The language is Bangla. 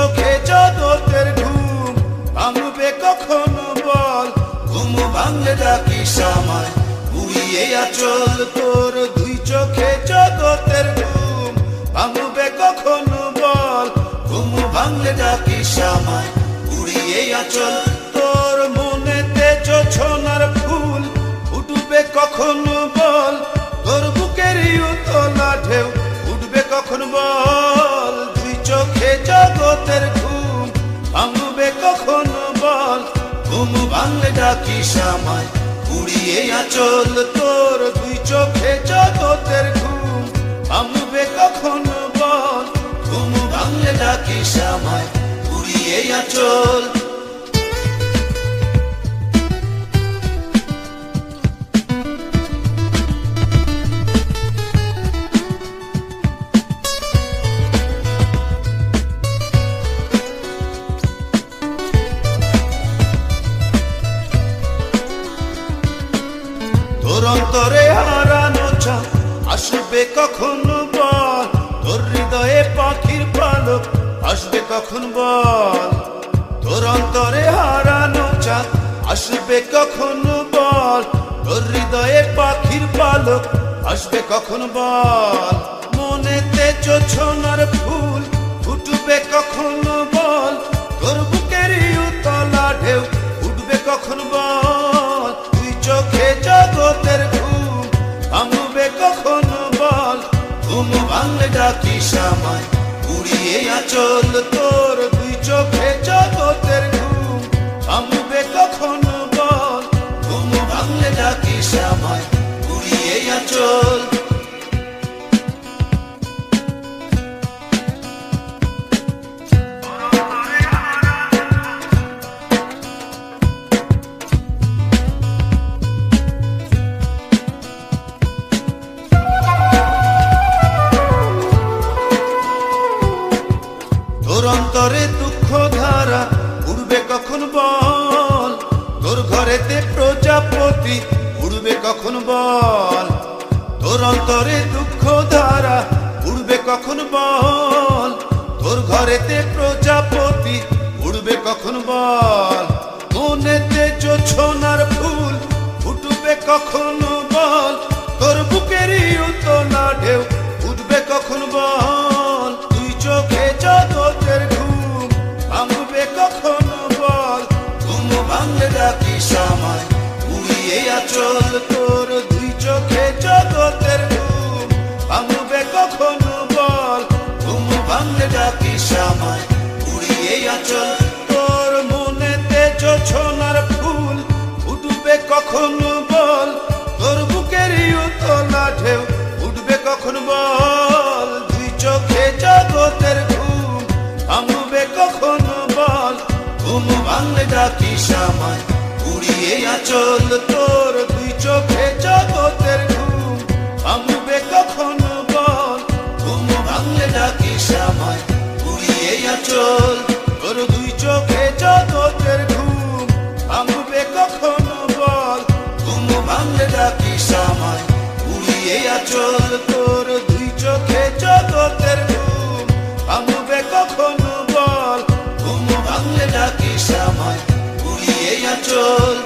চোখে জগতের ঘুম ভাঙবে কখনো বল, ঘুম ভাঙলে ডাকিস আমায় উড়িয়ে আঁচল তোর। দুই চোখে জগতের ঘুম ভাঙবে কখনো বল, ঘুম ভাঙলে ডাকিস আমায় উড়িয়ে আঁচল তোর। মনেতে জোছনার ফুল ফুটবে কখনো বল, তোর বুকেরই উতলা ঢেউ উঠবে কখন বল। দুই চোখে জগতের ঘুম ভাঙবে কখনো বল, ঘুম ভাঙলে ডাকিস আমায় উড়িয়ে আঁচল তোর। দুই চোখে জগতের ঘুম ভাঙবে কখনো বল, ঘুম ভাঙলে ডাকিস আমায় উড়িয়ে আঁচল। তোর অন্তরে হারানো চাঁদ আসবে কখনো বল, তোর হৃদয়ে পাখির পালক আসবে কখন বল। তোর অন্তরে হারানো চাঁদ আসবে কখনো বল, তোর হৃদয়ে পাখির পালক আসবে কখন বল। মনেতে জোছনার ফুল ফুটবে কখনো বল, তোর বুকেরই উতলা ঢেউ উঠবে কখন বল। তুই চোখে জগতের ঘুম ভাঙবে কখনো বল, ঘুম ভাঙলে ডাকিস আমায় উড়িয়ে আঁচল তোর। দুই চোখে জগতের ঘুম ভাঙবে কখনো বল, ঘুম ভাঙলে ডাকিস আমায় উড়িয়ে আঁচল। তোর অন্তরে দুঃখ ধারা উড়বে কখন বল, তোর ঘরেতে প্রজাপতি উড়বে কখন বল। তোর অন্তরে দুঃখ ধারা উড়বে কখন বল, তোর ঘরেতে প্রজাপতি উড়বে কখন বল। মনেতে জোছনার ফুল ফুটবে কখনো বল, তোর বুকেরই উতলা ঢেউ উঠবে কখন বল। তুই চোখে জগতের ঘুম ভাঙবে কখনো বল, ঘুম ভাঙলে ডাকিস আমায় উড়িয়ে আঁচল তোর। দুই চোখে জগতের ঘুম ভাঙবে কখনো বল, ঘুম ভাঙলে ডাকিস আমায় উড়িয়ে আঁচল তোর। মনেতে জোছনার ফুল ফুটবে কখনো বল, তোর বুকেরই উতলা ঢেউ উঠবে কখন বল। দুই চোখে জগতের ঘুম ভাঙবে কখনো বল, ঘুম ভাঙলে ডাকিস আমায় উড়িয়ে আঁচল তোর। দুই চোখে জগতের ঘুম ভাঙবে কখনো বল, ঘুম ভাঙলে ডাকিস আমায় উড়িয়ে আঁচল তোর। দুই চোখে জগতের ঘুম ভাঙবে কখনো বল, ঘুম ভাঙলে ডাকিস আমায় উড়িয়ে আঁচল তোর। দুই চোখে জগতের ঘুম ভাঙবে কখনো বল, ঘুম ভাঙলে ডাকিস আমায় উড়িয়ে আঁচল।